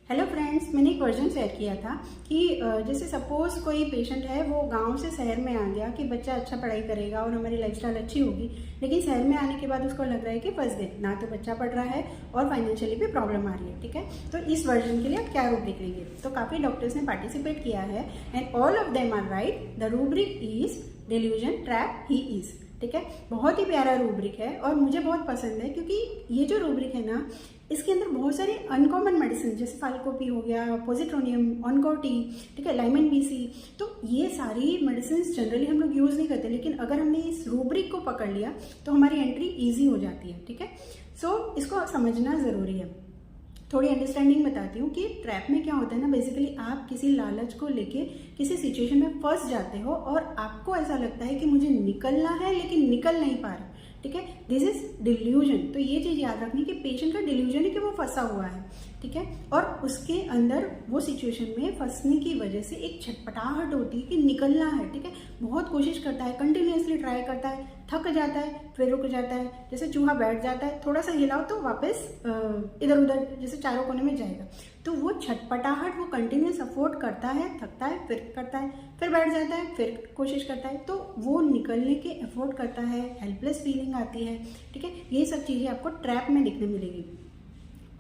Hello friends, मैंने एक version share किया था कि जैसे सपोज कोई पेशेंट है वो गांव से शहर में आ गया कि बच्चा अच्छा पढ़ाई करेगा और हमारी लाइफस्टाइल अच्छी होगी, लेकिन शहर में आने के बाद उसको लग रहा है कि फंस गए, ना तो बच्चा पढ़ रहा है और फाइनेंशियली भी प्रॉब्लम आ रही है। ठीक है, तो इस वर्जन के लिए आप क्या रूब्रिक लेंगे? तो काफ़ी डॉक्टर्स ने पार्टिसिपेट किया है and all of them are right. The rubric is delusion trap he is. ठीक है, बहुत ही प्यारा रूब्रिक है और मुझे बहुत पसंद है क्योंकि ये जो रूब्रिक है ना, इसके अंदर बहुत सारे अनकॉमन मेडिसिन जैसे फाल्कोपी हो गया, पॉजिट्रोनियम, ऑनकोटी, ठीक है, लाइमन बीसी, तो ये सारी मेडिसिन जनरली हम लोग यूज़ नहीं करते, लेकिन अगर हमने इस रूब्रिक को पकड़ लिया तो हमारी एंट्री ईजी हो जाती है। ठीक है, सो इसको समझना ज़रूरी है। थोड़ी अंडरस्टैंडिंग बताती हूँ कि ट्रैप में क्या होता है ना, बेसिकली आप किसी लालच को लेके किसी सिचुएशन में फंस जाते हो और आपको ऐसा लगता है कि मुझे निकलना है लेकिन निकल नहीं पा रहा। ठीक है, दिस इज डिल्यूजन। तो ये चीज़ याद रखनी कि पेशेंट का डिल्यूजन है कि वो फंसा हुआ है। ठीक है, और उसके अंदर वो सिचुएशन में फंसने की वजह से एक छटपटाहट होती है कि निकलना है। ठीक है, बहुत कोशिश करता है, कंटिन्यूसली ट्राई करता है, थक जाता है, फिर रुक जाता है, जैसे चूहा बैठ जाता है, थोड़ा सा हिलाओ तो वापस इधर उधर जैसे चारों कोने में जाएगा। तो वो छटपटाहट वो कंटिन्यूस अफोर्ड करता है, थकता है, फिर करता है, फिर बैठ जाता है, फिर कोशिश करता है, तो वो निकलने के एफोर्ड करता है, हेल्पलेस फीलिंग आती है। ठीक है, ये सब चीज़ें आपको ट्रैप में दिखने मिलेगी।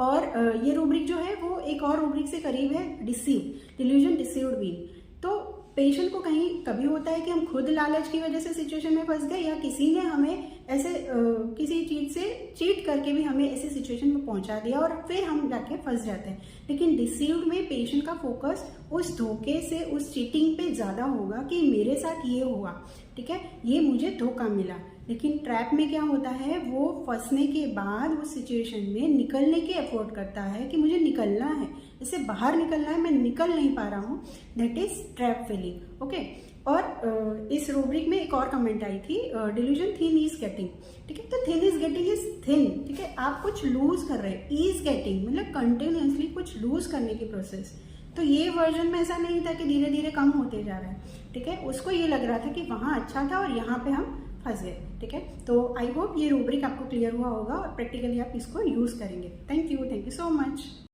और ये रूब्रिक जो है वो एक और रूब्रिक से करीब है, डिसीव, डिल्यूजन डिसीव्ड बीइंग। तो पेशेंट को कहीं कभी होता है कि हम खुद लालच की वजह से सिचुएशन में फंस गए या किसी ने हमें ऐसे किसी चीज़ से चीट करके भी हमें ऐसी सिचुएशन में पहुंचा दिया और फिर हम जाके फंस जाते हैं। लेकिन डिसीव्ड में पेशेंट का फोकस उस धोखे से, उस चीटिंग पे ज़्यादा होगा कि मेरे साथ ये हुआ, ठीक है, ये मुझे धोखा मिला। लेकिन ट्रैप में क्या होता है, वो फंसने के बाद उस सिचुएशन में निकलने के एफोर्ट करता है कि मुझे निकलना है, इससे बाहर निकलना है, मैं निकल नहीं पा रहा हूँ। That is trap feeling. Okay, और इस रूब्रिक में एक और कमेंट आई थी, डिल्यूजन थिन इज गेटिंग। ठीक है, तो thin is getting is thin. ठीक है, आप कुछ लूज कर रहे हैं, इज गेटिंग मतलब कंटिन्यूसली कुछ लूज करने की प्रोसेस। तो ये वर्जन में ऐसा नहीं था कि धीरे धीरे कम होते जा रहा है। ठीक है, उसको ये लग रहा था कि वहाँ अच्छा था और यहाँ पे हम फंस गए। ठीक है, तो आई होप ये रूब्रिक आपको क्लियर हुआ होगा और प्रैक्टिकली आप इसको यूज करेंगे। Thank you so much.